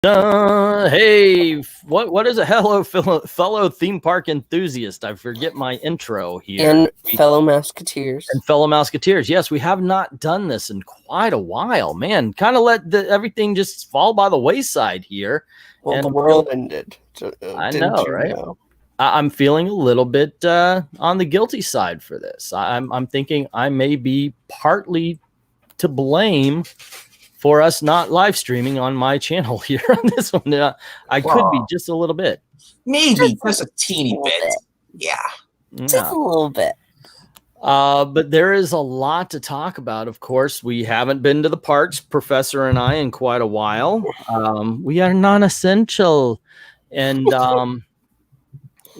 Hey, what is a hello fellow theme park enthusiast? I forget my intro here. And fellow Mouseketeers. And fellow Mouseketeers. Yes, we have not done this in quite a while, man. Kind of let everything just fall by the wayside here. Well, and the world ended. I know, right? I'm feeling a little bit on the guilty side for this. I'm thinking I may be partly to blame for us not live streaming on my channel here on this one. I could be just a little bit. Maybe just a teeny bit. Yeah. Just a little bit. But there is a lot to talk about. Of course, we haven't been to the parks, Professor and I, in quite a while. We are non-essential. And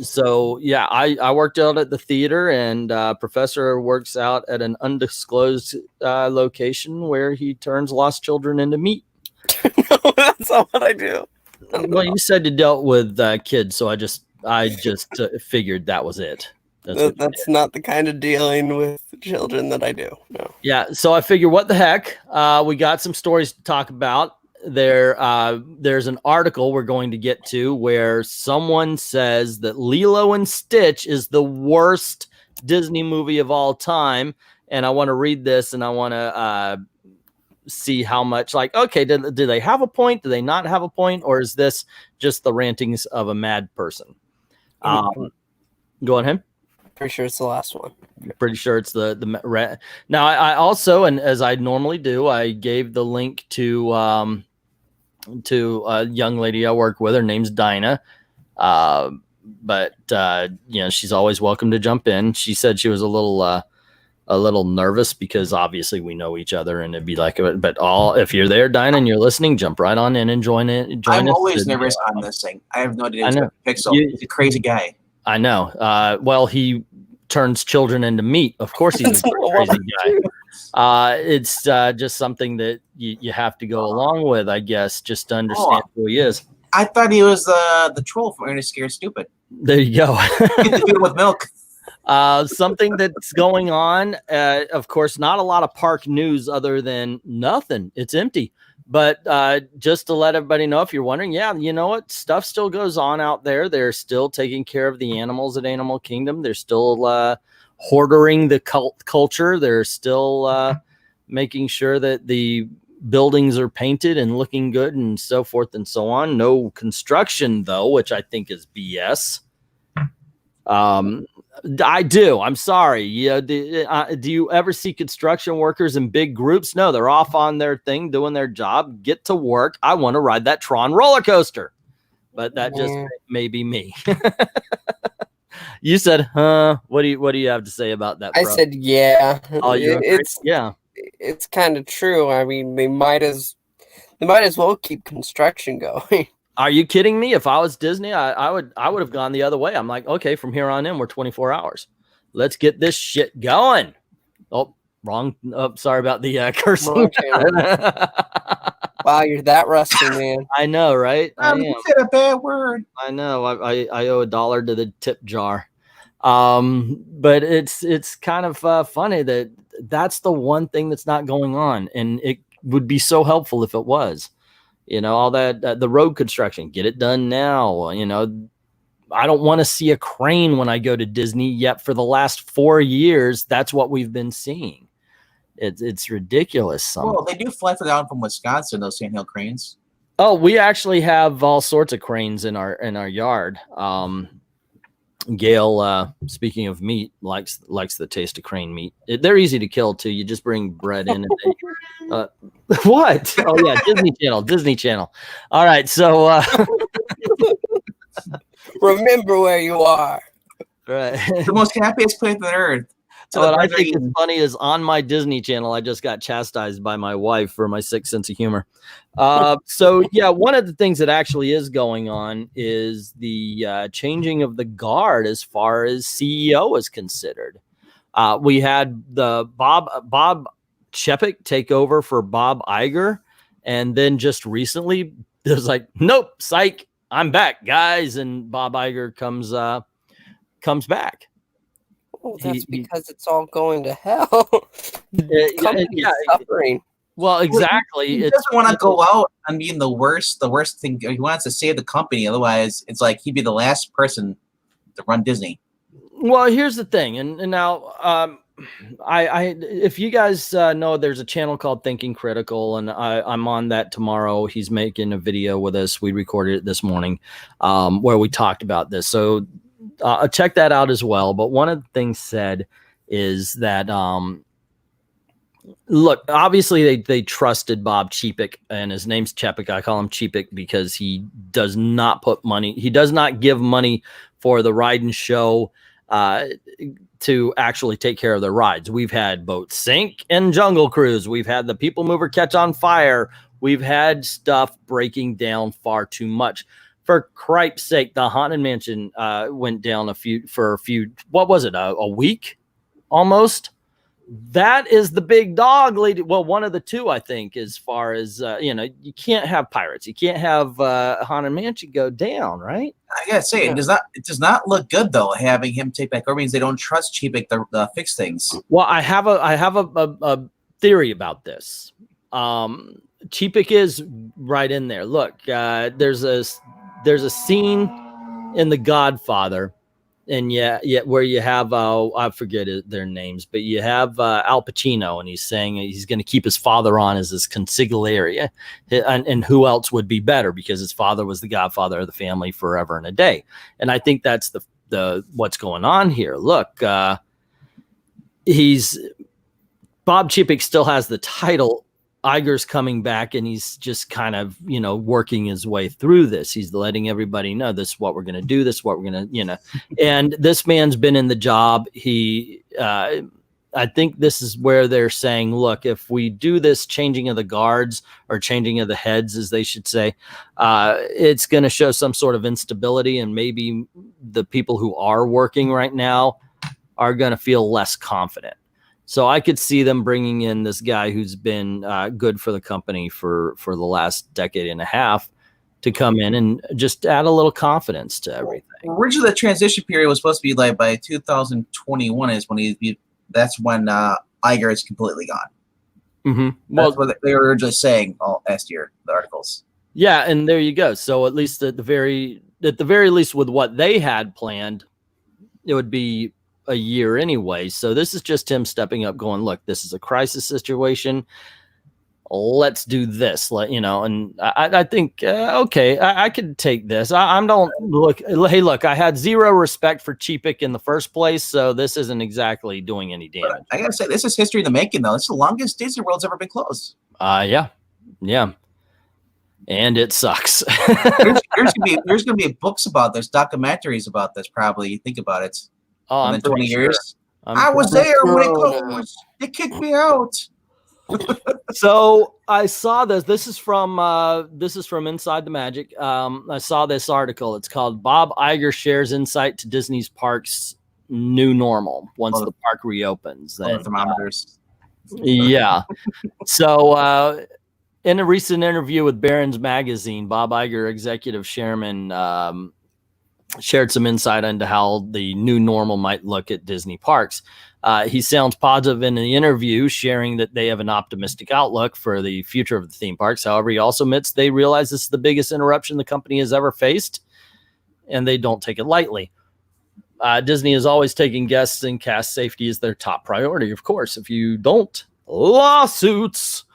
so, yeah, I worked out at the theater, and Professor works out at an undisclosed location where he turns lost children into meat. No, that's not what I do. Well, you said you dealt with kids, so I just figured that was it. That's not the kind of dealing with children that I do. No. Yeah, so I figure, what the heck? We got some stories to talk about. There's an article we're going to get to where someone says that Lilo and Stitch is the worst Disney movie of all time, and I want to read this, and I want to see how much, like, okay, do they have a point? Do they not have a point? Or is this just the rantings of a mad person? Go on, him. Pretty sure it's the last one. Pretty sure it's the now. I also, and as I normally do, I gave the link to a young lady I work with. Her name's Dinah, but you know, she's always welcome to jump in. She said she was a little nervous because obviously we know each other, and it'd be like, but if you're there, Dinah, and you're listening, jump right on in and join it. I'm always nervous on this thing. I have no idea. Pixel, he's a crazy guy. I know. Well, he turns children into meat. Of course, he's a crazy guy. It's just something that you have to go along with, I guess, just to understand who he is. I thought he was the troll from Ernest Scared Stupid. There you go. With milk. Something that's going on. Of course, not a lot of park news other than nothing. It's empty. But just to let everybody know, if you're wondering, yeah, you know what? Stuff still goes on out there. They're still taking care of the animals at Animal Kingdom. They're still hoarding the culture. They're still making sure that the buildings are painted and looking good and so forth and so on. No construction, though, which I think is BS. I do. I'm sorry. Yeah. Do you ever see construction workers in big groups? No, they're off on their thing, doing their job. Get to work. I want to ride that Tron roller coaster, but that just may be me. You said, huh? What do you have to say about that? I said, yeah. Oh, it's kind of true. I mean, they might as well keep construction going. Are you kidding me? If I was Disney, I would have gone the other way. I'm like, okay, from here on in, we're 24 hours. Let's get this shit going. Oh, wrong. Oh, sorry about the cursing. Wow, you're that rusty, man. I know, right? You said a bad word. I know. I owe $1 to the tip jar. But it's kind of funny that that's the one thing that's not going on, and it would be so helpful if it was. You know, all that, the road construction, get it done now. You know, I don't want to see a crane when I go to Disney, yet for the last 4 years, that's what we've been seeing. It's ridiculous. Well, they do fly down from Wisconsin, those sandhill cranes. Oh, we actually have all sorts of cranes in our yard. Gail, speaking of meat, likes the taste of crane meat. They're easy to kill too. You just bring bread in and what? Oh yeah, Disney Channel. All right, so remember where you are. Right. The most happiest place on earth. So what I think is funny is on my Disney Channel, I just got chastised by my wife for my sick sense of humor. So yeah, one of the things that actually is going on is the changing of the guard as far as CEO is considered. We had the Bob Chapek take over for Bob Iger, and then just recently it was like, nope, psych, I'm back, guys, and Bob Iger comes back. Oh, that's because it's all going to hell. Yeah, Suffering. Well, exactly. He doesn't want to go out and being the worst thing. He wants to save the company. Otherwise, it's like he'd be the last person to run Disney. Well, here's the thing, and now if you guys know, there's a channel called Thinking Critical, and I'm on that tomorrow. He's making a video with us. We recorded it this morning, where we talked about this. So check that out as well. But one of the things said is that look, obviously they trusted Bob Chapek, and his name's Chapek. I call him Chapek because he does not put money. He does not give money for the ride and show to actually take care of the rides. We've had boats sink in Jungle Cruise. We've had the People Mover catch on fire. We've had stuff breaking down far too much. For cripe's sake, the Haunted Mansion went down for a few, what was it, a week almost? That is the big dog, lady. Well, one of the two, I think, as far as, you know, you can't have pirates. You can't have Haunted Mansion go down, right? I gotta say, it does not look good, though, having him take back over. Means they don't trust Chapek to fix things. Well, I have a theory about this. Chapek is right in there. Look, there's a scene in The Godfather, and yet where you have I forget their names, but you have Al Pacino, and he's saying he's going to keep his father on as his consigliere, and who else would be better, because his father was the godfather of the family forever and a day. And I think that's the what's going on here. Look, Bob Chapek still has the title. Iger's coming back, and he's just kind of, you know, working his way through this. He's letting everybody know this is what we're going to do. This is what we're going to, you know, and this man's been in the job. I think this is where they're saying, look, if we do this changing of the guards, or changing of the heads, as they should say, it's going to show some sort of instability, and maybe the people who are working right now are going to feel less confident. So I could see them bringing in this guy who's been good for the company for the last decade and a half to come in and just add a little confidence to everything. Originally, the transition period was supposed to be like by 2021 is when that's when Iger is completely gone. Mm-hmm. Well, that's what they were just saying all last year, the articles. Yeah, and there you go. So at least at the very least, with what they had planned, it would be a year anyway. So this is just him stepping up, going, look, this is a crisis situation. Let's do this, you know. And I think, okay, I could take this. I don't look. Hey, look, I had zero respect for Chapek in the first place, so this isn't exactly doing any damage. But I gotta say, this is history in the making, though. It's the longest Disney World's ever been closed. Yeah, and it sucks. there's gonna be books about this, documentaries about this. Probably, you think about it. Oh, in I'm 20 sure. years. I was there when it closed. They kicked me out. So I saw this. This is from Inside the Magic. I saw this article. It's called "Bob Iger Shares Insight to Disney's Parks New Normal Once the Park Reopens." The thermometers. Yeah. So in a recent interview with Barron's Magazine, Bob Iger, executive chairman, shared some insight into how the new normal might look at Disney parks. He sounds positive in the interview, sharing that they have an optimistic outlook for the future of the theme parks. However, he also admits they realize this is the biggest interruption the company has ever faced, and they don't take it lightly. Disney is always taking guests and cast safety as their top priority, of course. If you don't, lawsuits.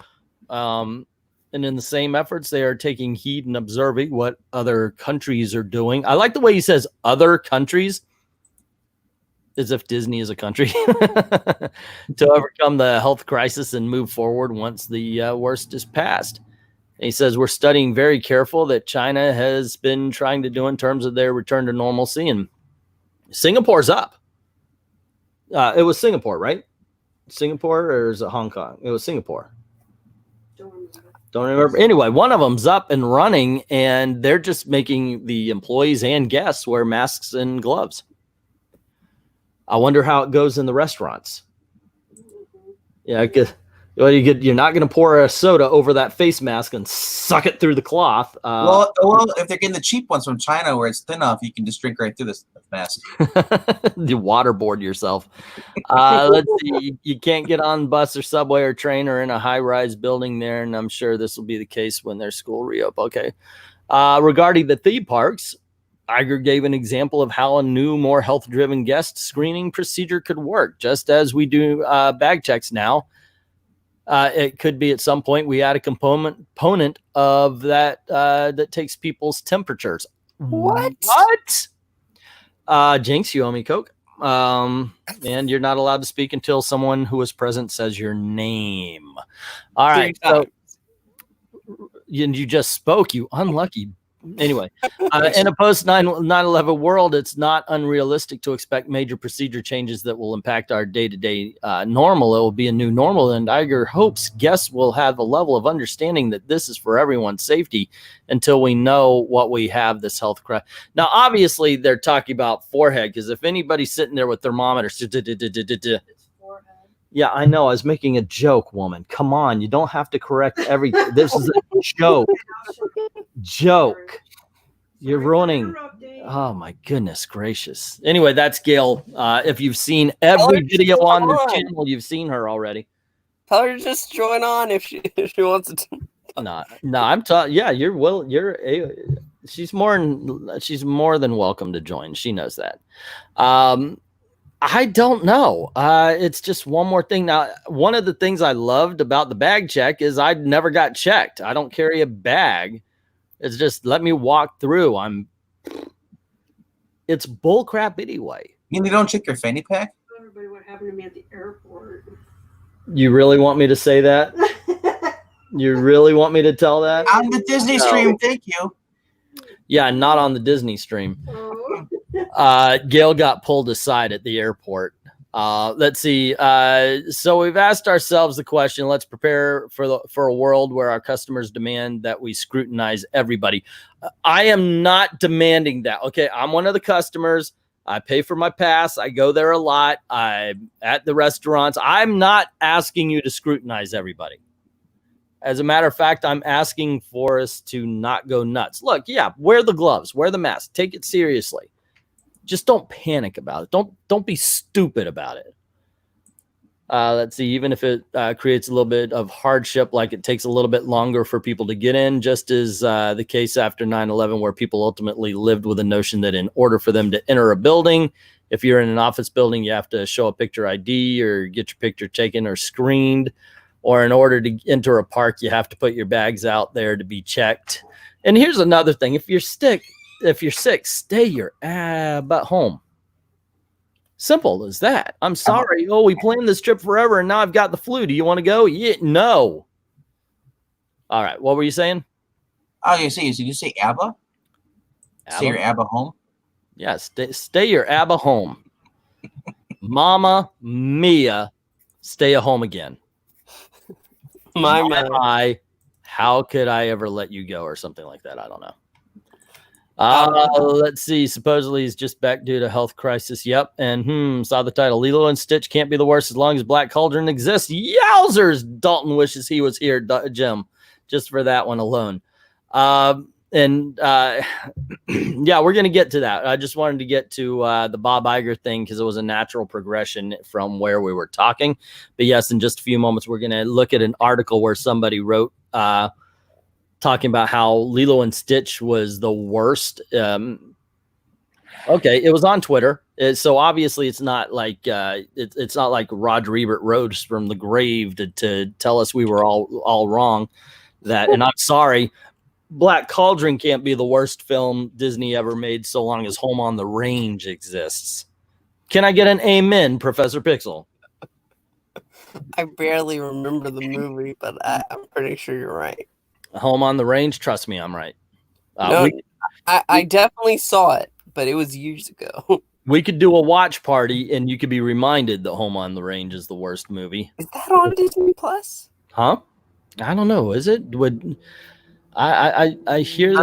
And in the same efforts, they are taking heed and observing what other countries are doing. I like the way he says other countries, as if Disney is a country, to overcome the health crisis and move forward once the worst is past. And he says, we're studying very careful that China has been trying to do in terms of their return to normalcy. And Singapore's up. It was Singapore, right? Singapore, or is it Hong Kong? It was Singapore. Don't remember. Anyway, one of them's up and running, and they're just making the employees and guests wear masks and gloves. I wonder how it goes in the restaurants. Yeah, Well, you're not going to pour a soda over that face mask and suck it through the cloth. Well, if they're getting the cheap ones from China where it's thin enough, you can just drink right through this mask. You waterboard yourself. Let's see. You can't get on bus or subway or train or in a high-rise building there, and I'm sure this will be the case when their school reopen. Okay. Regarding the theme parks, Iger gave an example of how a new, more health-driven guest screening procedure could work. Just as we do bag checks now, it could be at some point we add a component of that that takes people's temperatures. What? Jinx, you owe me Coke. And you're not allowed to speak until someone who is present says your name. All right. So you just spoke, you unlucky. Anyway, in a post 9/11 world, it's not unrealistic to expect major procedure changes that will impact our day-to-day normal. It will be a new normal, and Iger hopes guests will have a level of understanding that this is for everyone's safety until we know what we have this health crisis. Now, obviously, they're talking about forehead, because if anybody's sitting there with thermometers, yeah, I know. I was making a joke, woman. Come on, you don't have to correct everything. This is a joke. You're ruining. Oh my goodness gracious. Anyway, that's Gail. If you've seen every video on this channel, you've seen her already. Tell her to just join on if she wants to. No, I'm talking. Yeah, she's more than welcome to join. She knows that. I don't know. It's just one more thing. Now, one of the things I loved about the bag check is I never got checked. I don't carry a bag. It's just let me walk through. It's bullcrap anyway. You mean they don't check your fanny pack? Everybody, what happened to me at the airport? You really want me to say that? You really want me to tell that? On the Disney stream, thank you. Yeah, not on the Disney stream. Oh. Gail got pulled aside at the airport. Let's see. So we've asked ourselves the question, let's prepare for a world where our customers demand that we scrutinize everybody. I am not demanding that. Okay, I'm one of the customers. I pay for my pass. I go there a lot. I'm at the restaurants. I'm not asking you to scrutinize everybody. As a matter of fact, I'm asking for us to not go nuts. Look, yeah, wear the gloves, wear the mask, take it seriously. Just don't panic about it. Don't be stupid about it. Let's see, even if it creates a little bit of hardship, like it takes a little bit longer for people to get in, just as the case after 9/11, where people ultimately lived with the notion that in order for them to enter a building, if you're in an office building, you have to show a picture ID or get your picture taken or screened. Or in order to enter a park, you have to put your bags out there to be checked. And here's another thing. If you're sick, stay your butt home. Simple as that. I'm sorry. Oh, we planned this trip forever and now I've got the flu. Do you want to go? Yeah, no. All right. What were you saying? Oh, you say, did you say ABBA? Stay your ABBA home? Yeah, stay your ABBA home. Mama Mia, stay at home again. My, how could I ever let you go or something like that? I don't know. Let's see. Supposedly he's just back due to health crisis. Yep. And saw the title. Lilo and Stitch can't be the worst as long as Black Cauldron exists. Yowzers! Dalton wishes he was here, Jim, just for that one alone. Yeah, we're going to get to that. I just wanted to get to the Bob Iger thing because it was a natural progression from where we were talking. But yes, in just a few moments, we're going to look at an article where somebody wrote talking about how Lilo and Stitch was the worst. Okay, it was on Twitter. So obviously it's not like it's not like Roger Ebert rose from the grave to tell us we were all wrong. And I'm sorry. Black Cauldron can't be the worst film Disney ever made so long as Home on the Range exists. Can I get an amen, Professor Pixel? I barely remember the movie, but I'm pretty sure you're right. Home on the Range? Trust me, I'm right. No, I definitely saw it, but it was years ago. We could do a watch party, and you could be reminded that Home on the Range is the worst movie. Is that on Disney Plus? Huh? I don't know. Is it? I hear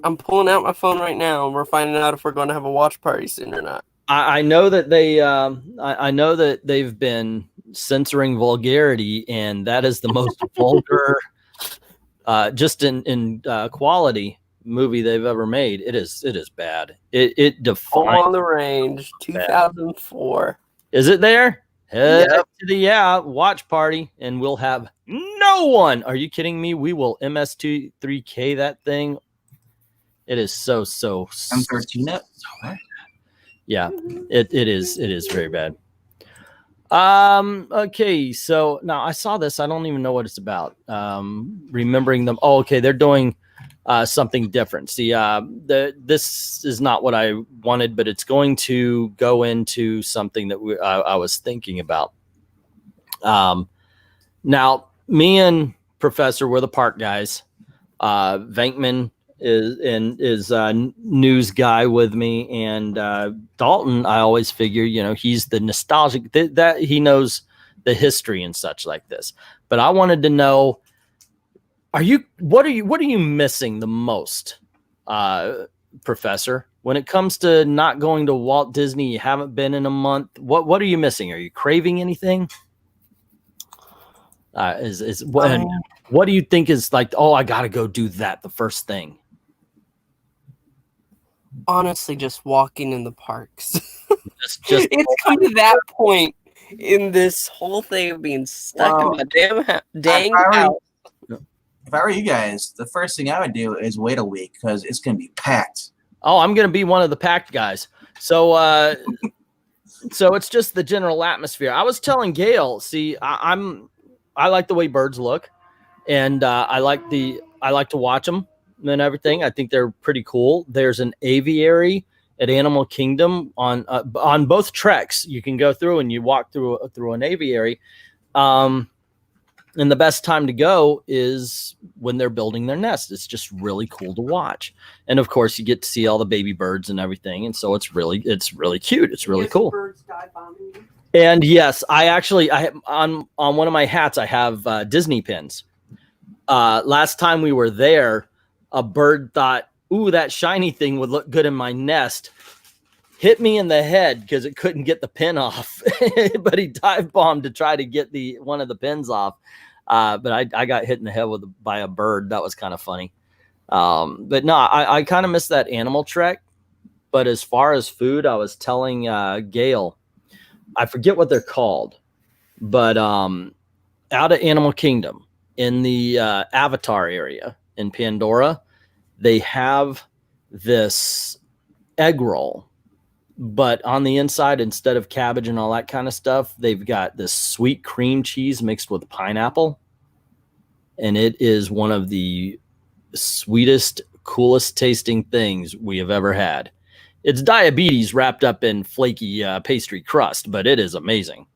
I'm pulling out my phone right now, and we're finding out if we're going to have a watch party soon or not. I know that they I know that they've been censoring vulgarity, and that is the most vulgar, just in quality movie they've ever made. It is bad. It defines On the Range, 2004. Is it there? Head Yep. to the watch party, and we'll have no one. Are you kidding me? We will MS23K that thing. It is so M13 it? yeah. It is very bad. Okay, so now I saw this. I don't even know what it's about. Remembering them. Oh, okay, they're doing something different. See, this is not what I wanted, but it's going to go into something that I was thinking about. Now, me and Professor, we're the park guys. VENKMAN is news guy with me, and Dalton, I always figure, he's the nostalgic that he knows the history and such like this. But I wanted to know, what are you missing the most, Professor, when it comes to not going to Walt Disney? You haven't been in a month. What are you missing? Are you craving anything? What do you think is like, oh, I gotta go do that the first thing? Honestly, just walking in the parks. Just It's come to that point in this whole thing of being stuck in my dang house. If I were you guys, the first thing I would do is wait a week because it's going to be packed. Oh, I'm going to be one of the packed guys. So, so it's just the general atmosphere. I was telling Gail, see, I like the way birds look, and I like to watch them and everything. I think they're pretty cool. There's an aviary at Animal Kingdom on both treks. You can go through and you walk through an aviary. And the best time to go is when they're building their nest. It's just really cool to watch. And of course, you get to see all the baby birds and everything. And so it's really cute. It's really cool. Birds dive bombing you. And yes, I on one of my hats, I have Disney pins. Last time we were there, a bird thought, ooh, that shiny thing would look good in my nest. Hit me in the head because it couldn't get the pin off. But he dive bombed to try to get one of the pins off. But I got hit in the head by a bird. That was kind of funny. But no, I kind of missed that animal trek. But as far as food, I was telling Gail, I forget what they're called, but out at Animal Kingdom in the Avatar area in Pandora, they have this egg roll. But on the inside, instead of cabbage and all that kind of stuff, they've got this sweet cream cheese mixed with pineapple. And it is one of the sweetest, coolest tasting things we have ever had. It's diabetes wrapped up in flaky pastry crust, but it is amazing.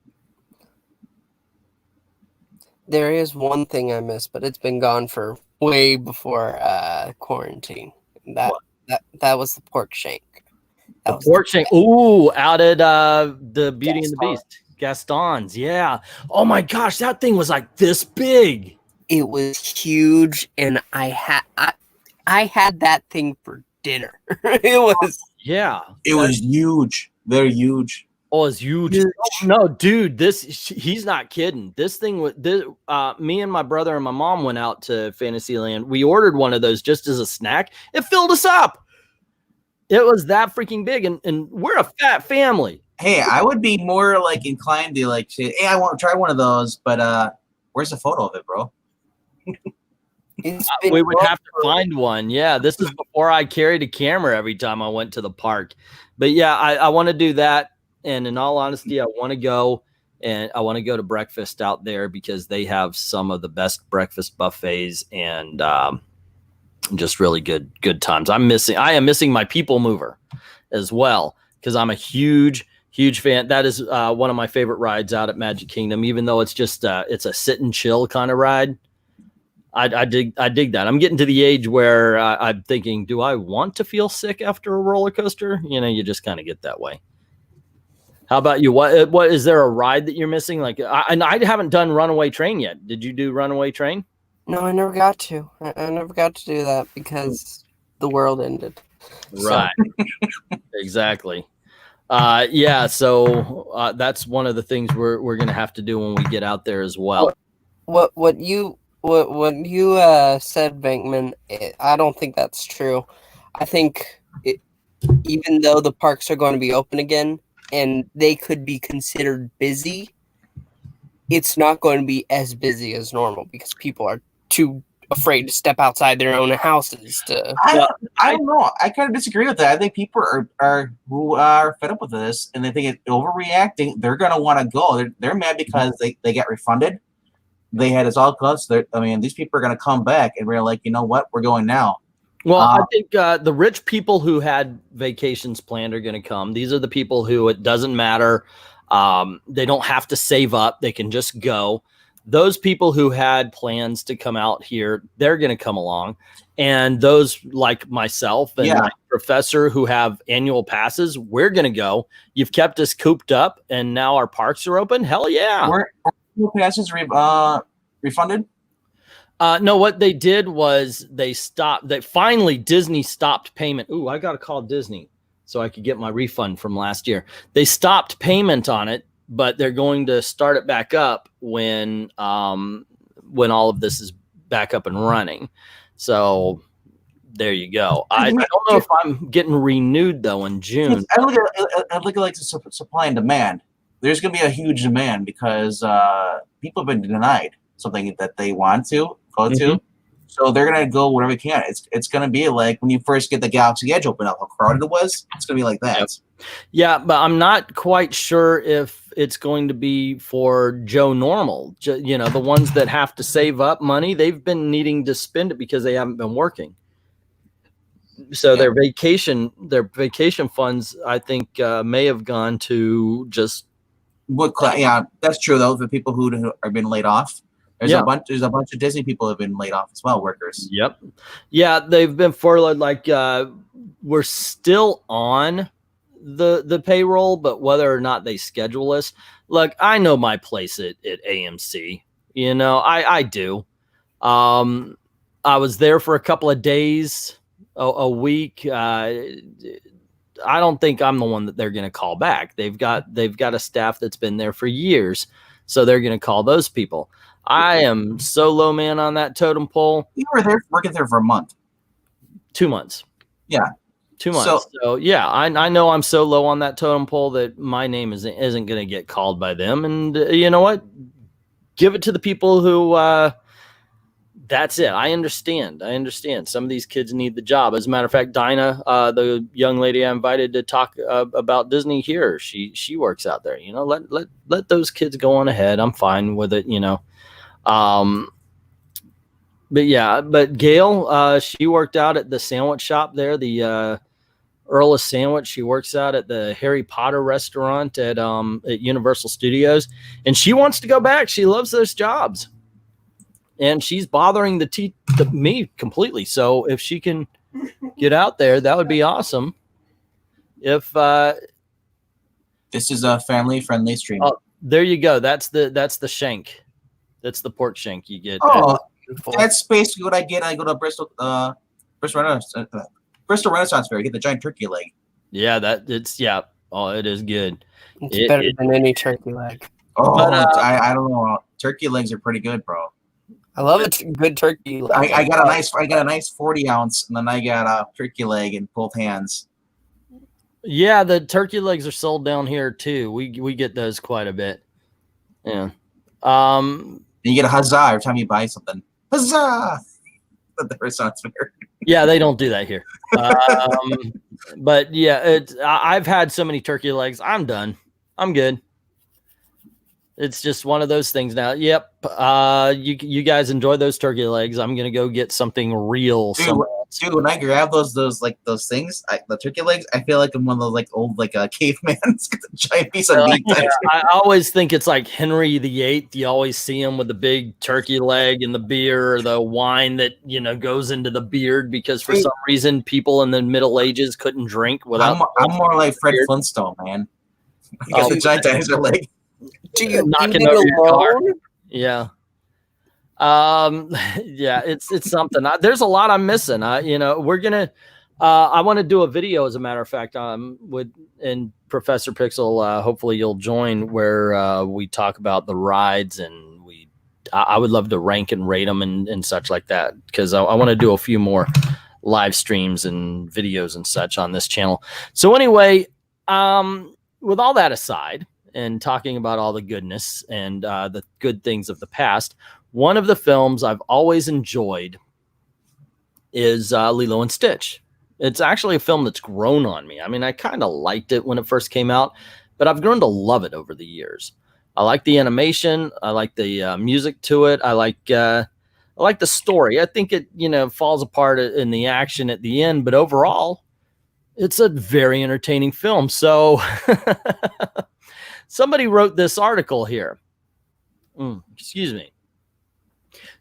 There is one thing I missed, but it's been gone for way before quarantine. That was the pork shank. Pork shank. Ooh, out at the Beauty and the Beast. Gaston's, yeah. Oh my gosh, that thing was like this big. It was huge, and I had that thing for dinner. It was huge, very huge. Oh, it's huge. No, dude, he's not kidding. This thing was me and my brother and my mom went out to Fantasyland. We ordered one of those just as a snack. It filled us up. It was that freaking big, and we're a fat family. Hey, I would be more like inclined to like say, hey, I want to try one of those, but where's the photo of it, bro? We would have to find one. Yeah, this is before I carried a camera every time I went to the park. But yeah, I want to do that. And in all honesty, I want to go to breakfast out there because they have some of the best breakfast buffets and just really good times. I am missing my people mover as well because I'm a huge fan. That is one of my favorite rides out at Magic Kingdom, even though it's just it's a sit and chill kind of ride. I dig that. I'm getting to the age where I'm thinking, do I want to feel sick after a roller coaster? You just kind of get that way. How about you? What is there a ride that you're missing? Like, I haven't done Runaway Train yet. Did you do Runaway Train? No, I never got to. I never got to do that because the world ended. Right. Exactly. Yeah, so that's one of the things we're gonna have to do when we get out there as well. What you said, Venkman, I don't think that's true. I think even though the parks are going to be open again and they could be considered busy, it's not going to be as busy as normal because people are too afraid to step outside their own houses. I don't know. I kind of disagree with that. I think people are who are fed up with this and they think it's overreacting. They're going to want to go. They're mad because they get refunded. They had us all cuts. I mean, these people are going to come back, and we're like, you know what? We're going now. Well, I think the rich people who had vacations planned are going to come. These are the people who it doesn't matter. They don't have to save up. They can just go. Those people who had plans to come out here, they're going to come along. And those like myself and my professor who have annual passes, we're going to go. You've kept us cooped up, and now our parks are open. Hell yeah. Passes refunded? No, what they did was they finally Disney stopped payment. Ooh, I got to call Disney so I could get my refund from last year. They stopped payment on it, but they're going to start it back up when all of this is back up and running. So there you go. I don't know if I'm getting renewed though in June. I look at it like supply and demand. There's going to be a huge demand because people have been denied something that they want to go to. So they're going to go wherever they can. It's going to be like when you first get the Galaxy Edge open up, how crowded it was. It's going to be like that. Yep. Yeah, but I'm not quite sure if it's going to be for Joe Normal. You know, the ones that have to save up money, they've been needing to spend it because they haven't been working. So their vacation funds, I think, may have gone to just. Yeah, that's true though. The people who are been laid off, there's a bunch of Disney people who have been laid off as well. Workers. Yep. Yeah, they've been furloughed. Like we're still on the payroll, but whether or not they schedule us, look, I know my place at AMC. You know, I do. I was there for a couple of days, a week. I don't think I'm the one that they're going to call back. They've got a staff that's been there for years, so they're going to call those people. I am so low, man, on that totem pole. You were there working there for a month. 2 months. Yeah. 2 months. So yeah, I know I'm so low on that totem pole that my name isn't going to get called by them. And you know what? Give it to the people who. That's it. I understand. Some of these kids need the job. As a matter of fact, Dinah, the young lady I invited to talk about Disney here, she works out there. You know, let those kids go on ahead. I'm fine with it. You know, but Gail, she worked out at the sandwich shop there, the Earl of Sandwich. She works out at the Harry Potter restaurant at Universal Studios, and she wants to go back. She loves those jobs. And she's bothering me completely. So if she can get out there, that would be awesome. If this is a family-friendly stream. Oh, there you go. That's the shank. That's the pork shank you get. Oh, that's basically what I get. I go to Bristol Renaissance Fair. I get the giant turkey leg. Yeah, Oh, it is good. It's better than any turkey leg. Oh, but, I don't know. Turkey legs are pretty good, bro. I love a good turkey leg. I got a nice 40 ounce, and then I got a turkey leg in both hands. Yeah, the turkey legs are sold down here too. We get those quite a bit. Yeah. And you get a huzzah every time you buy something. Huzzah! At the Renaissance Fair. Yeah, they don't do that here. But yeah, I've had so many turkey legs. I'm done. I'm good. It's just one of those things now. Yep. You guys enjoy those turkey legs. I'm gonna go get something real. Dude, when I grab those things, the turkey legs, I feel like I'm one of those old caveman. A giant piece of meat. Yeah, I always think it's like Henry VIII. You always see him with the big turkey leg and the beer or the wine that goes into the beard because for some reason people in the Middle Ages couldn't drink without. I'm more like Fred Flintstone, man. I got the giant dinosaur leg. Do you knocking over your car? Yeah. Yeah, it's something. There's a lot I'm missing. We're gonna. I want to do a video, as a matter of fact, and Professor Pixel, hopefully you'll join where we talk about the rides, and I would love to rank and rate them and such like that, because I want to do a few more live streams and videos and such on this channel. So anyway, with all that aside and talking about all the goodness and the good things of the past, one of the films I've always enjoyed is Lilo and Stitch. It's actually a film that's grown on me. I mean, I kind of liked it when it first came out, but I've grown to love it over the years. I like the animation. I like the music to it. I like the story. I think it, falls apart in the action at the end, but overall, it's a very entertaining film. So somebody wrote this article here. Excuse me.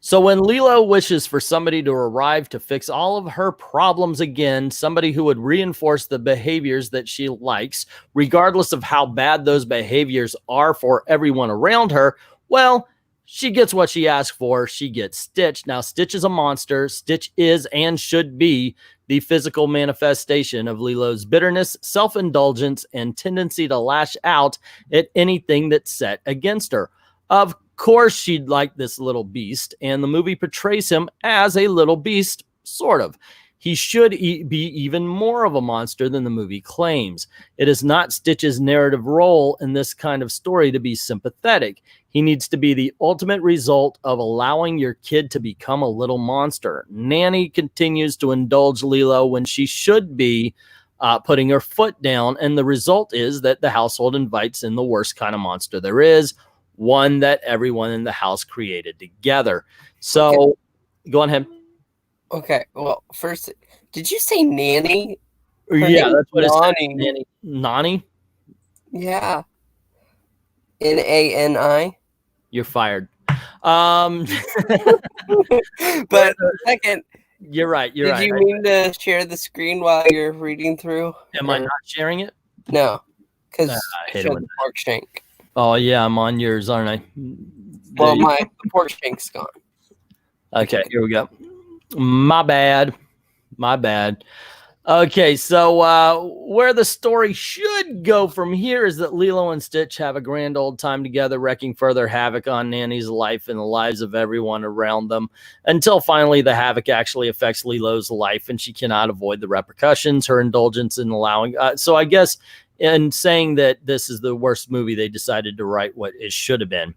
So when Lilo wishes for somebody to arrive to fix all of her problems again, somebody who would reinforce the behaviors that she likes, regardless of how bad those behaviors are for everyone around her, well, she gets what she asked for. She gets Stitch. Now, Stitch is a monster. Stitch is and should be the physical manifestation of Lilo's bitterness, self-indulgence, and tendency to lash out at anything that's set against her. Of course, she'd like this little beast, and the movie portrays him as a little beast, sort of. He should be even more of a monster than the movie claims. It is not Stitch's narrative role in this kind of story to be sympathetic. He needs to be the ultimate result of allowing your kid to become a little monster. Nanny continues to indulge Lilo when she should be putting her foot down, and the result is that the household invites in the worst kind of monster there is, one that everyone in the house created together. So, okay. Go on ahead. Okay, well, first, did you say Nanny? Yeah, that's what it's Nanny. Nani? Yeah. Nani? You're fired. But second, you're right. Did you mean to share the screen while you're reading through? Am I not sharing it? No, because I hate it when the pork shank. Oh yeah, I'm on yours, aren't I? Well, the pork shank's gone. Okay, here we go. My bad. Okay, so where the story should go from here is that Lilo and Stitch have a grand old time together, wreaking further havoc on Nanny's life and the lives of everyone around them, until finally the havoc actually affects Lilo's life and she cannot avoid the repercussions. Her indulgence in allowing... so I guess in saying that this is the worst movie, they decided to write what it should have been.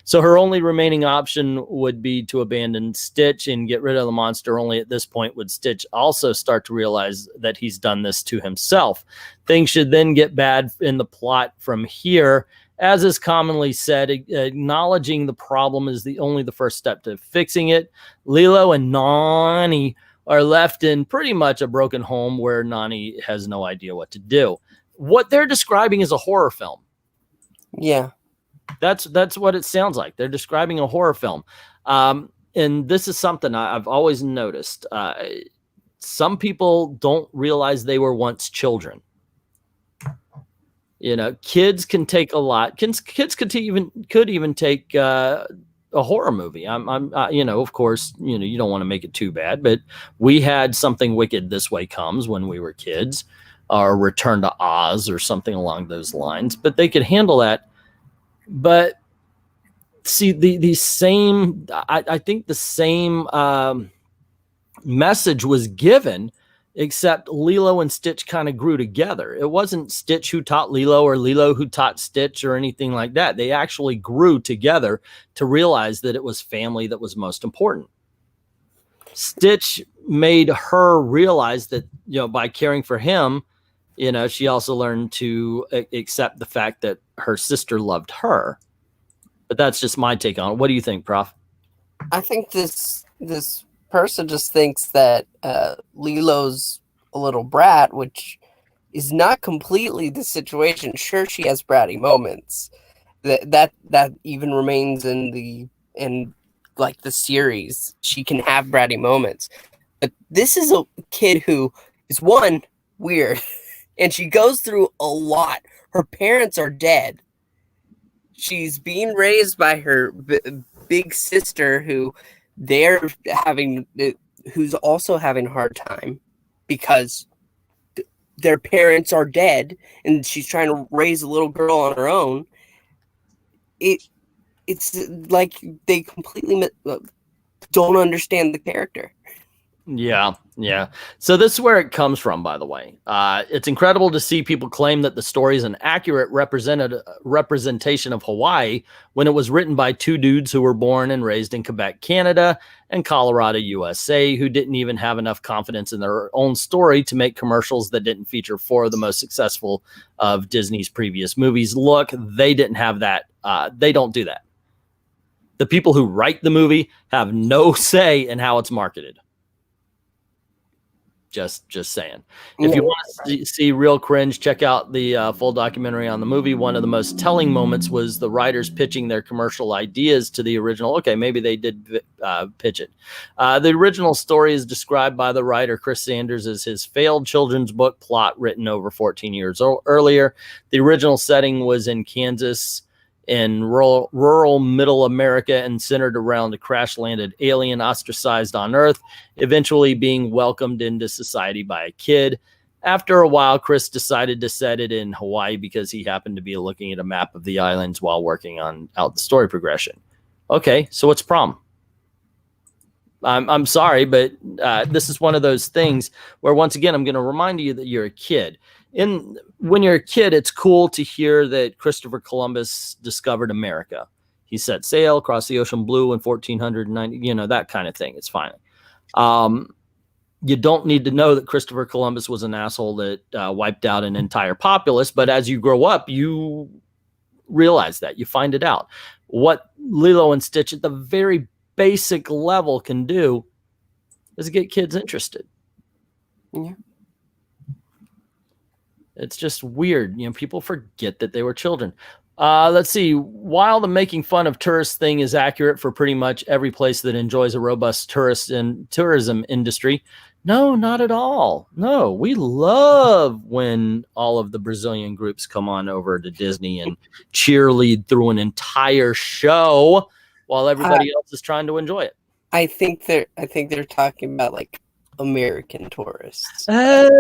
So her only remaining option would be to abandon Stitch and get rid of the monster. Only at this point would Stitch also start to realize that he's done this to himself. Things should then get bad in the plot from here. As is commonly said, acknowledging the problem is only the first step to fixing it. Lilo and Nani are left in pretty much a broken home where Nani has no idea what to do. What they're describing is a horror film. Yeah. That's what it sounds like. They're describing a horror film. And this is something I've always noticed. Some people don't realize they were once children. Kids can take a lot. Kids could even take a horror movie. Of course, you don't want to make it too bad, but we had Something Wicked This Way Comes when we were kids, or Return to Oz or something along those lines, but they could handle that. But see, the same, I think the same message was given, except Lilo and Stitch kind of grew together. It wasn't Stitch who taught Lilo or Lilo who taught Stitch or anything like that. They actually grew together to realize that it was family that was most important. Stitch made her realize that, by caring for him, she also learned to accept the fact that her sister loved her. But that's just my take on it. What do you think, Prof? I think this person just thinks that Lilo's a little brat, which is not completely the situation. Sure, she has bratty moments. That even remains in the series. She can have bratty moments. But this is a kid who is, one, weird. And she goes through a lot. Her parents are dead. She's being raised by her big sister, who's also having a hard time because their parents are dead and she's trying to raise a little girl on her own. It's like they completely don't understand the character. Yeah, yeah. So this is where it comes from, by the way. It's incredible to see people claim that the story is an accurate representation of Hawaii when it was written by two dudes who were born and raised in Quebec, Canada, and Colorado, USA, who didn't even have enough confidence in their own story to make commercials that didn't feature four of the most successful of Disney's previous movies. Look, they didn't have that. They don't do that. The people who write the movie have no say in how it's marketed. Just saying. If you want to see real cringe, check out the full documentary on the movie. One of the most telling moments was the writers pitching their commercial ideas to the original. Okay, maybe they did pitch it. The original story is described by the writer Chris Sanders as his failed children's book plot written over 14 years earlier. The original setting was in Kansas, in rural middle America, and centered around a crash-landed alien ostracized on Earth, eventually being welcomed into society by a kid. After a while, Chris decided to set it in Hawaii because he happened to be looking at a map of the islands while working out the story progression. Okay, so what's the problem? I'm sorry, but this is one of those things where, once again, I'm going to remind you that you're a kid. When you're a kid, it's cool to hear that Christopher Columbus discovered America. He set sail across the ocean blue in 1490, that kind of thing. It's fine. You don't need to know that Christopher Columbus was an asshole that wiped out an entire populace. But as you grow up, you realize that. You find it out. What Lilo and Stitch at the very basic level can do is get kids interested. Yeah. It's just weird. People forget that they were children. Let's see. While the making fun of tourists thing is accurate for pretty much every place that enjoys a robust tourism industry, no, not at all. No, we love when all of the Brazilian groups come on over to Disney and cheerlead through an entire show while everybody else is trying to enjoy it. I think they're talking about like American tourists. Right.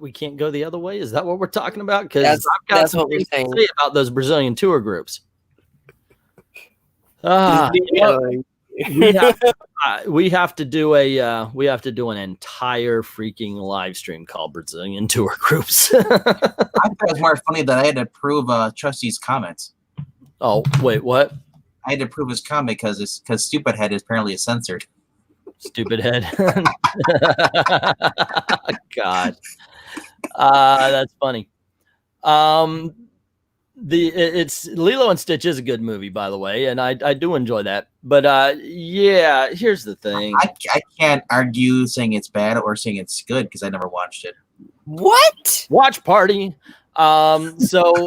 We can't go the other way. Is that what we're talking about? Because that's what we're saying to say about those Brazilian tour groups. We have to do an entire freaking live stream called Brazilian Tour Groups. I thought it was more funny that I had to approve Trustie's comments. Oh wait, what? I had to approve his comment because Stupid Head is apparently censored. Stupid Head. God. That's funny. It's Lilo and Stitch is a good movie, by the way, and I do enjoy that. But yeah, here's the thing. I can't argue saying it's bad or saying it's good because I never watched it. What? Watch party. So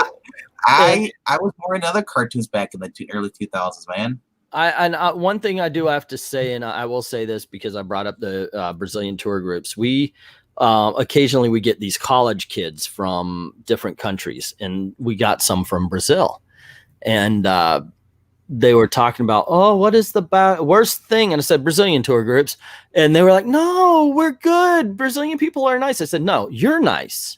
I was more into other cartoons back in the early 2000s, man. One thing I do have to say, and I will say this because I brought up the Brazilian tour groups. We occasionally we get these college kids from different countries, and we got some from Brazil, and they were talking about, oh, what is the worst thing? And I said, Brazilian tour groups, and they were like, no, we're good. Brazilian people are nice. I said, no, you're nice.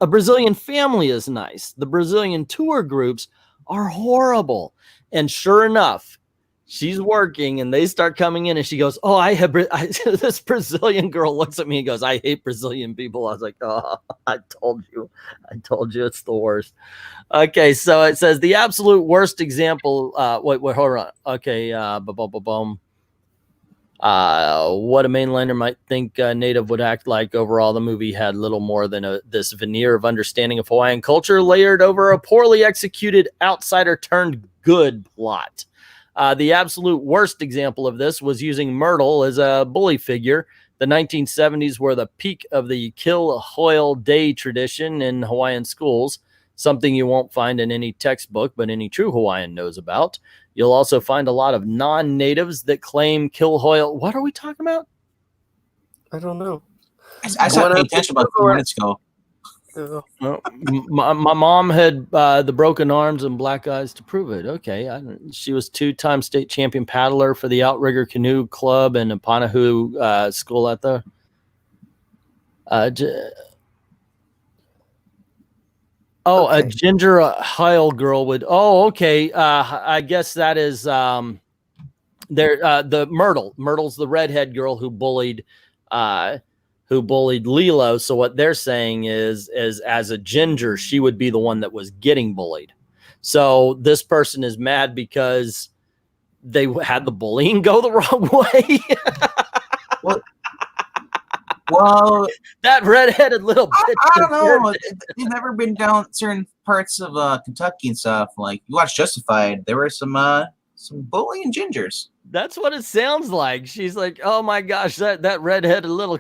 A Brazilian family is nice. The Brazilian tour groups are horrible. And sure enough, she's working and they start coming in and she goes, oh, this Brazilian girl looks at me and goes, I hate Brazilian people. I was like, oh, I told you it's the worst. Okay. So it says the absolute worst example. Wait, hold on. Okay. What a mainlander might think native would act like. Overall, the movie had little more than this veneer of understanding of Hawaiian culture layered over a poorly executed outsider turned good plot. The absolute worst example of this was using Myrtle as a bully figure. The 1970s were the peak of the Kill Hoyle Day tradition in Hawaiian schools, something you won't find in any textbook, but any true Hawaiian knows about. You'll also find a lot of non-natives that claim Kill Hoyle. What are we talking about? I don't know. I started paying attention about 2 minutes ago. My mom had the broken arms and black eyes to prove it. Okay. She was 2-time state champion paddler for the Outrigger Canoe Club and Apanahu School at the. Oh, Okay. a ginger Heil girl would. Oh, okay. I guess that is there. The Myrtle. Myrtle's the redhead girl who bullied Lilo. So what they're saying is as a ginger, she would be the one that was getting bullied. So this person is mad because they had the bullying go the wrong way. Well, that redheaded little bitch. I don't know. You've never been down certain parts of Kentucky and stuff. Like you watch Justified, there were some bullying gingers. That's what it sounds like. She's like, oh my gosh, that redheaded little.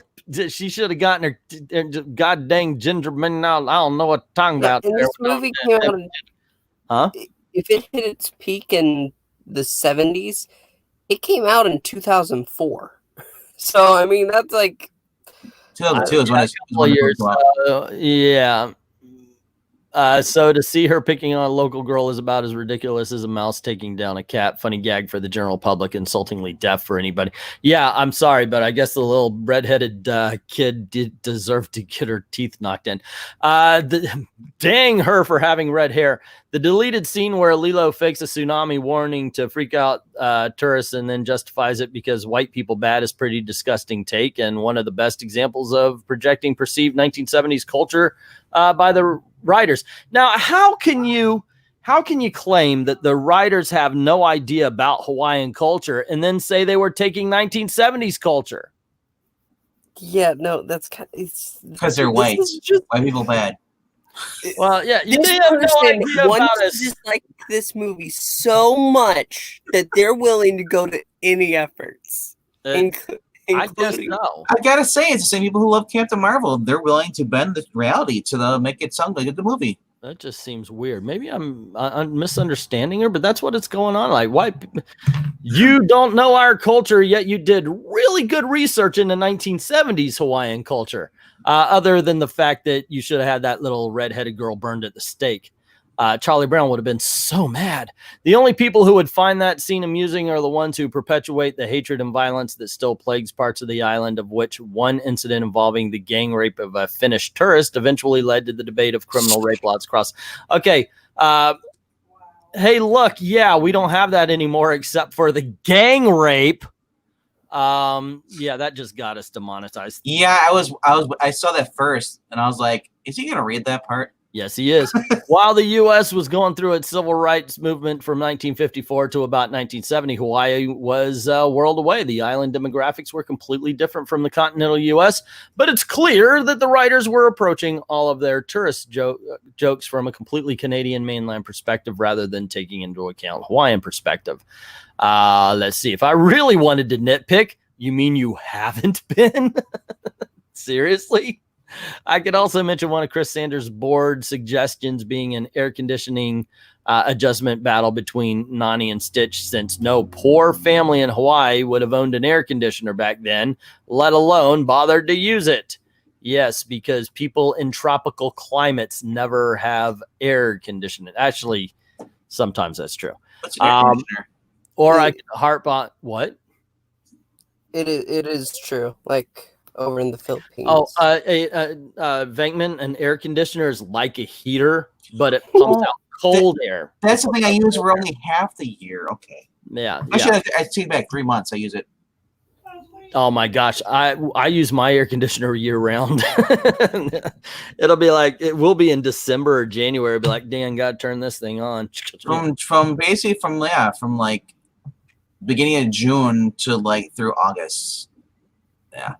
She should have gotten her god dang ginger man. Now I don't know what I'm talking about. And this movie came out. Huh? If it hit its peak in the 70s, it came out in 2004. So I mean, that's like 2002 is when it's years. Yeah. So to see her picking on a local girl is about as ridiculous as a mouse taking down a cat. Funny gag for the general public, insultingly deaf for anybody. Yeah, I'm sorry, but I guess the little redheaded kid did deserve to get her teeth knocked in. Dang her for having red hair. The deleted scene where Lilo fakes a tsunami warning to freak out tourists and then justifies it because white people bad is pretty disgusting take, and one of the best examples of projecting perceived 1970s culture by the writers. Now, how can you claim that the writers have no idea about Hawaiian culture and then say they were taking 1970s culture? Yeah, no, that's because they're white. White people bad. Well, yeah, you have no idea one about us. just like this movie so much that they're willing to go to any efforts. I guess so. I gotta say, it's the same people who love Captain Marvel. They're willing to bend the reality to make it sound like a good movie. That just seems weird. Maybe I'm misunderstanding her, but that's what it's going on. Like, why you don't know our culture yet? You did really good research in the 1970s Hawaiian culture, other than the fact that you should have had that little redheaded girl burned at the stake. Charlie Brown would have been so mad. The only people who would find that scene amusing are the ones who perpetuate the hatred and violence that still plagues parts of the island, of which one incident involving the gang rape of a Finnish tourist eventually led to the debate of criminal rape laws across. Okay. Hey, look, yeah, we don't have that anymore except for the gang rape. Yeah, that just got us demonetized. Yeah, I saw that first and I was like, is he gonna read that part? Yes, he is. While the U.S. was going through its civil rights movement from 1954 to about 1970, Hawaii was a world away. The island demographics were completely different from the continental U.S., but it's clear that the writers were approaching all of their tourist jokes from a completely Canadian mainland perspective rather than taking into account Hawaiian perspective. Let's see. If I really wanted to nitpick, you mean you haven't been? Seriously? I could also mention one of Chris Sanders' board suggestions being an air conditioning adjustment battle between Nani and Stitch, since no poor family in Hawaii would have owned an air conditioner back then, let alone bothered to use it. Yes, because people in tropical climates never have air conditioning. Actually, sometimes that's true. Or I could harp on what? It is true. Like over in the Philippines. Oh, VENKMAN, an air conditioner is like a heater, but it pumps out cold air. That's the thing I use for only half the year. Okay. Yeah. Actually, I take back 3 months. I use it. Oh my gosh, I use my air conditioner year round. It'll be like, it will be in December or January. It'll be like, Dan, gotta turn this thing on. From basically from like beginning of June to like through August. Yeah.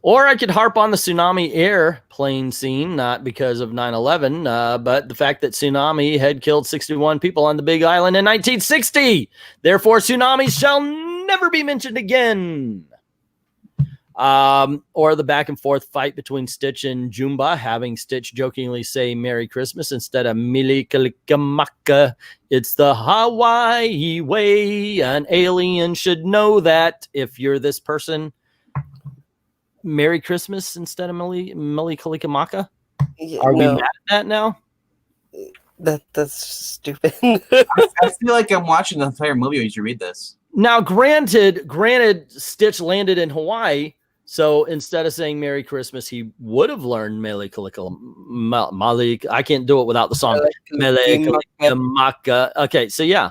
Or I could harp on the tsunami airplane scene, not because of 9/11, but the fact that tsunami had killed 61 people on the Big Island in 1960. Therefore, tsunamis shall never be mentioned again. Or the back and forth fight between Stitch and Jumba, having Stitch jokingly say Merry Christmas instead of Mili Kalikamaka. It's the Hawaii way. An alien should know that. If you're this person, Merry Christmas instead of Mili Kalikamaka? Yeah, Are we mad at that now? That's stupid. I feel like I'm watching the entire movie when you read this. Now, granted, Stitch landed in Hawaii, So instead of saying Merry Christmas, he would have learned Mele Malik. I can't do it without the song. Mele Kalikimaka. Okay, so yeah.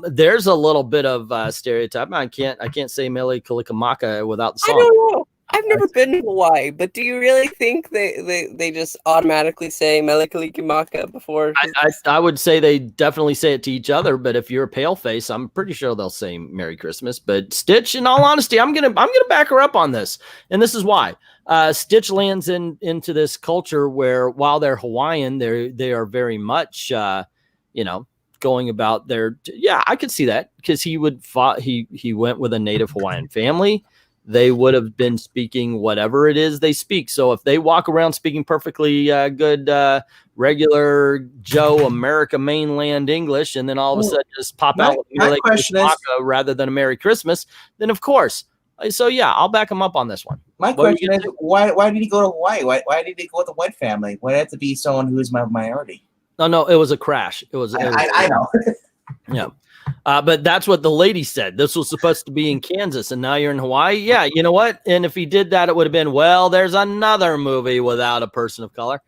There's a little bit of stereotype. I can't say Mele Kalikimaka without the song. I don't know. I've never been to Hawaii, but do you really think they just automatically say Mele Kalikimaka before? I would say they definitely say it to each other, but if you're a pale face, I'm pretty sure they'll say Merry Christmas. But Stitch, in all honesty, I'm gonna back her up on this, and this is why. Stitch lands into this culture where, while they're Hawaiian, they are very much going about their. Yeah, I could see that, because he went with a native Hawaiian family. They would have been speaking whatever it is they speak. So if they walk around speaking perfectly good regular Joe America mainland English, and then all of a sudden just pop out with Merry Christmas rather than a Merry Christmas, then of course. So yeah, I'll back him up on this one. My question is, why did he go to Hawaii? Why did he go with the white family? Why did it have to be someone who is my minority? No, it was a crash. I know. Yeah. But that's what the lady said. This was supposed to be in Kansas, and now you're in Hawaii. Yeah, you know what? And if he did that, it would have been, well, there's another movie without a person of color.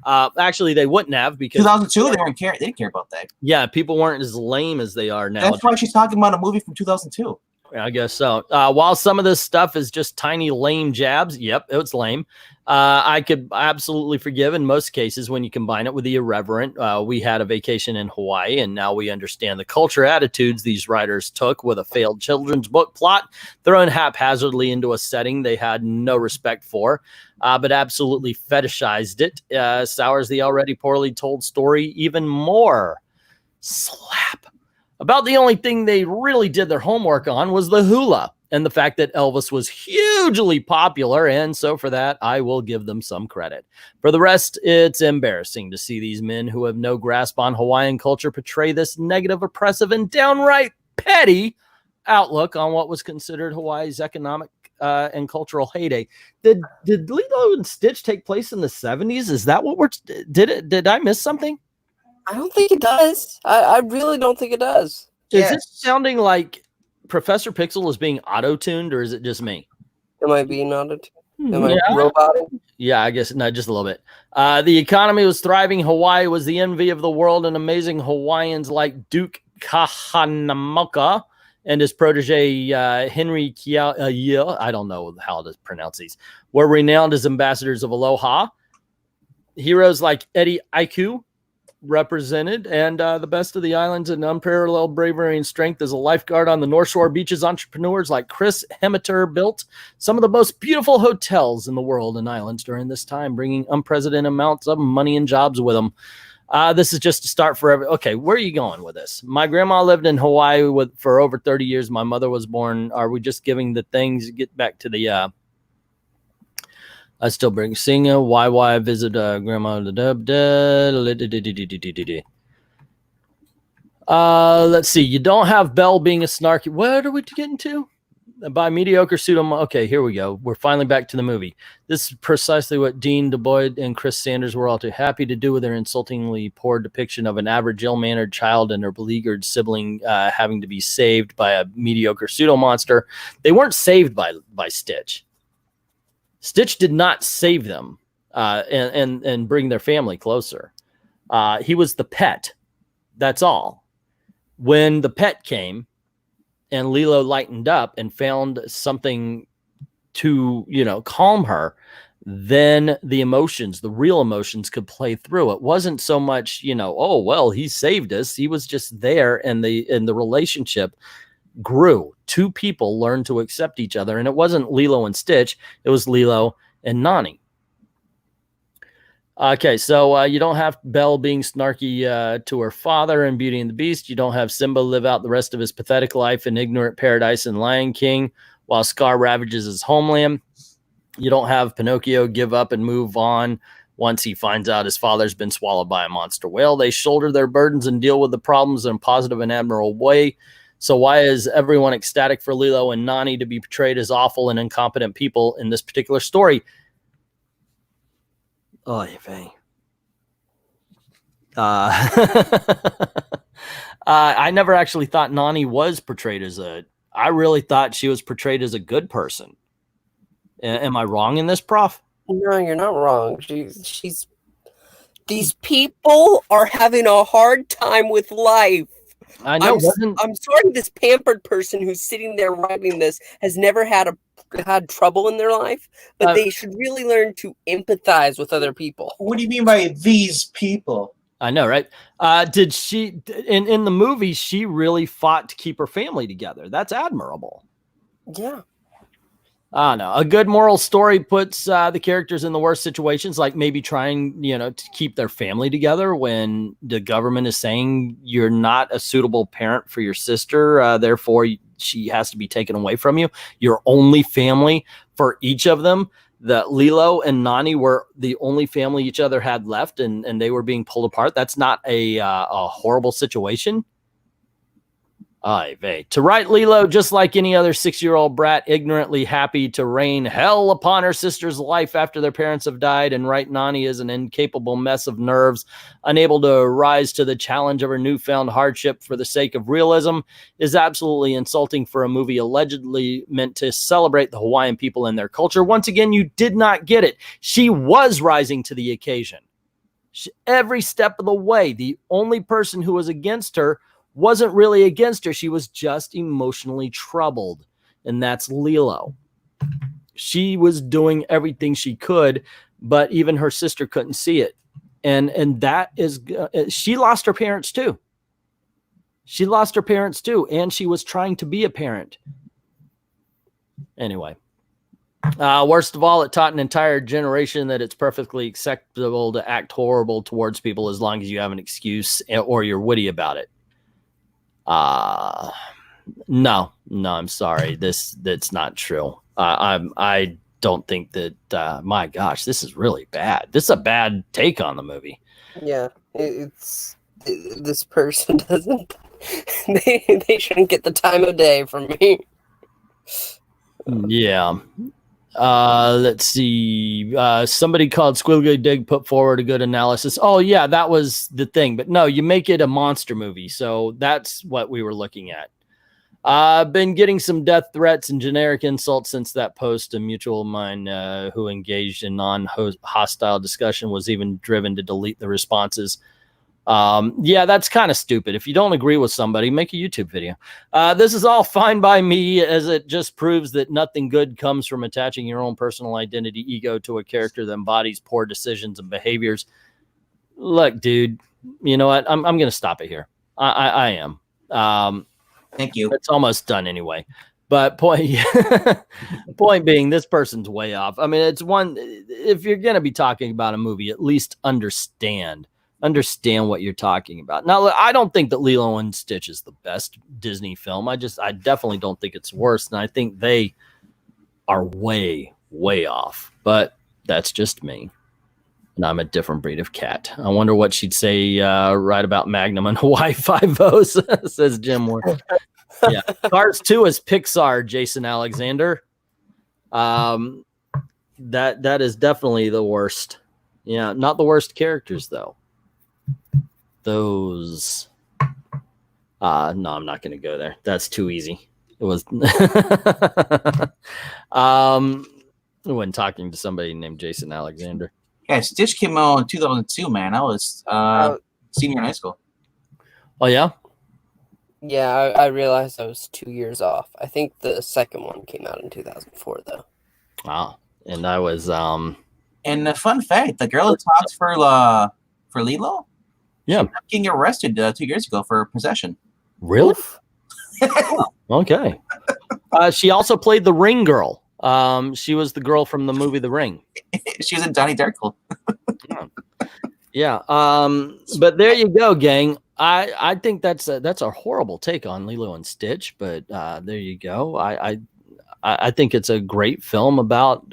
Actually, they wouldn't have, because 2002 they didn't care about that. Yeah, people weren't as lame as they are now. That's why she's talking about a movie from 2002. I guess so. While some of this stuff is just tiny lame jabs, yep, it was lame. I could absolutely forgive in most cases when you combine it with the irreverent. We had a vacation in Hawaii, and now we understand the culture attitudes these writers took with a failed children's book plot thrown haphazardly into a setting they had no respect for, but absolutely fetishized it. Sours the already poorly told story even more. Slap. About the only thing they really did their homework on was the hula, and the fact that Elvis was hugely popular, and so for that, I will give them some credit. For the rest, it's embarrassing to see these men who have no grasp on Hawaiian culture portray this negative, oppressive, and downright petty outlook on what was considered Hawaii's economic and cultural heyday. Did Lilo and Stitch take place in the 70s? Is that what did I miss something? I don't think it does. I really don't think it does. Is it sounding like Professor Pixel is being auto-tuned, or is it just me? Am I being auto-tuned? Am I robotic? Yeah, I guess no, just a little bit. The economy was thriving. Hawaii was the envy of the world, and amazing Hawaiians like Duke Kahanamoku and his protege Henry Kiao, I don't know how to pronounce these, were renowned as ambassadors of aloha. Heroes like Eddie Aiku represented, and the best of the islands in unparalleled bravery and strength as a lifeguard on the North Shore beaches. Entrepreneurs like Chris Hemeter built some of the most beautiful hotels in the world and islands during this time, bringing unprecedented amounts of money and jobs with them. This is just a start for okay, where are you going with this? My grandma lived in Hawaii for over 30 years. My mother was born. Are we just giving the things? Get back to the I still bring singer. Why I visit grandma. Let's see. You don't have Belle being a snarky. What are we getting to? By mediocre pseudo. Okay, here we go. We're finally back to the movie. This is precisely what Dean DuBois and Chris Sanders were all too happy to do with their insultingly poor depiction of an average ill-mannered child and her beleaguered sibling having to be saved by a mediocre pseudo monster. They weren't saved by Stitch. Stitch did not save them and bring their family closer. He was the pet. That's all. When the pet came and Lilo lightened up and found something to, calm her, then the emotions, the real emotions, could play through. It wasn't so much, oh, well, he saved us. He was just there, and the relationship grew. Two people learned to accept each other, and it wasn't Lilo and Stitch, it was Lilo and Nani. Okay, so you don't have Belle being snarky to her father in Beauty and the Beast. You don't have Simba live out the rest of his pathetic life in ignorant paradise in Lion King while Scar ravages his homeland. You don't have Pinocchio give up and move on once he finds out his father's been swallowed by a monster whale. They shoulder their burdens and deal with the problems in a positive and admirable way. So why is everyone ecstatic for Lilo and Nani to be portrayed as awful and incompetent people in this particular story? Oh, I never actually thought Nani was portrayed as I really thought she was portrayed as a good person. Am I wrong in this, Prof? No, you're not wrong. She's. These people are having a hard time with life. I know. I'm sorry, this pampered person who's sitting there writing this has never had trouble in their life, but they should really learn to empathize with other people. What do you mean by these people? I know, right? Did she in the movie? She really fought to keep her family together. That's admirable. Yeah. I don't know. A good moral story puts the characters in the worst situations, like maybe trying, to keep their family together when the government is saying you're not a suitable parent for your sister. Therefore, she has to be taken away from you. Your only family for each of them. That Lilo and Nani were the only family each other had left, and they were being pulled apart. That's not a horrible situation. To write Lilo just like any other 6-year-old brat, ignorantly happy to rain hell upon her sister's life after their parents have died, and write Nani as an incapable mess of nerves, unable to rise to the challenge of her newfound hardship for the sake of realism, is absolutely insulting for a movie allegedly meant to celebrate the Hawaiian people and their culture. Once again, you did not get it. She was rising to the occasion. Every step of the way, the only person who was against her wasn't really against her. She was just emotionally troubled. And that's Lilo. She was doing everything she could, but even her sister couldn't see it. And that is, she lost her parents too. She lost her parents too. And she was trying to be a parent. Anyway. Worst of all, it taught an entire generation that it's perfectly acceptable to act horrible towards people as long as you have an excuse or you're witty about it. No, I'm sorry. That's not true. I don't think that, my gosh, this is really bad. This is a bad take on the movie. Yeah, this person doesn't, they shouldn't get the time of day from me. Yeah. Let's see. Somebody called Squiggly Dig put forward a good analysis. Oh yeah, that was the thing. But no, you make it a monster movie, so that's what we were looking at. I've been getting some death threats and generic insults since that post. A mutual of mine who engaged in non-hostile discussion was even driven to delete the responses. Yeah, that's kind of stupid. If you don't agree with somebody, make a YouTube video. This is all fine by me, as it just proves that nothing good comes from attaching your own personal identity ego to a character that embodies poor decisions and behaviors. Look, dude, you know what? I'm going to stop it here. I am. Thank you. It's almost done anyway. But point being, this person's way off. I mean, it's one, if you're going to be talking about a movie, at least understand what you're talking about. Now, I don't think that Lilo and Stitch is the best Disney film. I definitely don't think it's worse. And I think they are way, way off. But that's just me. And I'm a different breed of cat. I wonder what she'd say right about Magnum and Hawaii Five-O's, says Jim Moore. Yeah. Cars 2 is Pixar, Jason Alexander. That is definitely the worst. Yeah, not the worst characters, though. Those. No, I'm not going to go there. That's too easy. It was. When talking to somebody named Jason Alexander. Yeah, Stitch came out in 2002, man. I was senior in high school. Oh, yeah? Yeah, I realized I was 2 years off. I think the second one came out in 2004, though. Wow. And I was... And a fun fact, the girl who talks for Lilo, yeah, she ended up getting arrested 2 years ago for possession. Really? Okay. She also played the Ring girl. She was the girl from the movie The Ring. She was in Donnie Darko. Yeah. But there you go, gang. I think that's a horrible take on Lilo and Stitch, but there you go. I think it's a great film about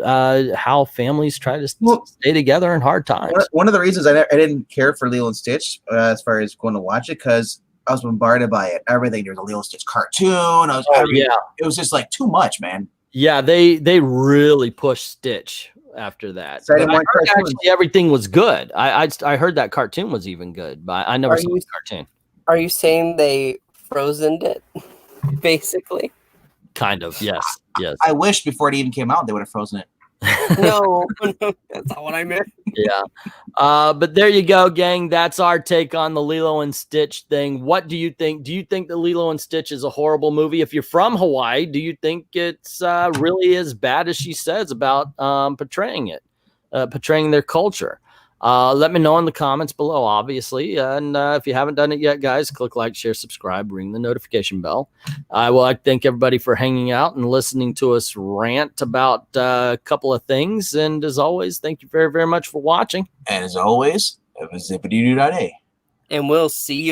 how families try to stay together in hard times. One of the reasons I didn't care for Lilo and Stitch as far as going to watch it, because I was bombarded by it. Everything. There was a Lilo and Stitch cartoon. It was just like too much, man. Yeah, they really pushed Stitch after that. So I heard actually everything was good. I heard that cartoon was even good, but I never saw the cartoon. Are you saying they frozened it, basically? Kind of, yes. Yes. I wish before it even came out they would have frozen it. No, that's not what I meant. Yeah. But there you go, gang. That's our take on the Lilo and Stitch thing. What do you think? Do you think that Lilo and Stitch is a horrible movie? If you're from Hawaii, do you think it's really as bad as she says about portraying it, portraying their culture? Let me know in the comments below, obviously. And if you haven't done it yet, guys, click like, share, subscribe, ring the notification bell. I would like to thank everybody for hanging out and listening to us rant about a couple of things. And as always, thank you very, very much for watching. And as always, have a zippity-doo-dah-day. And we'll see you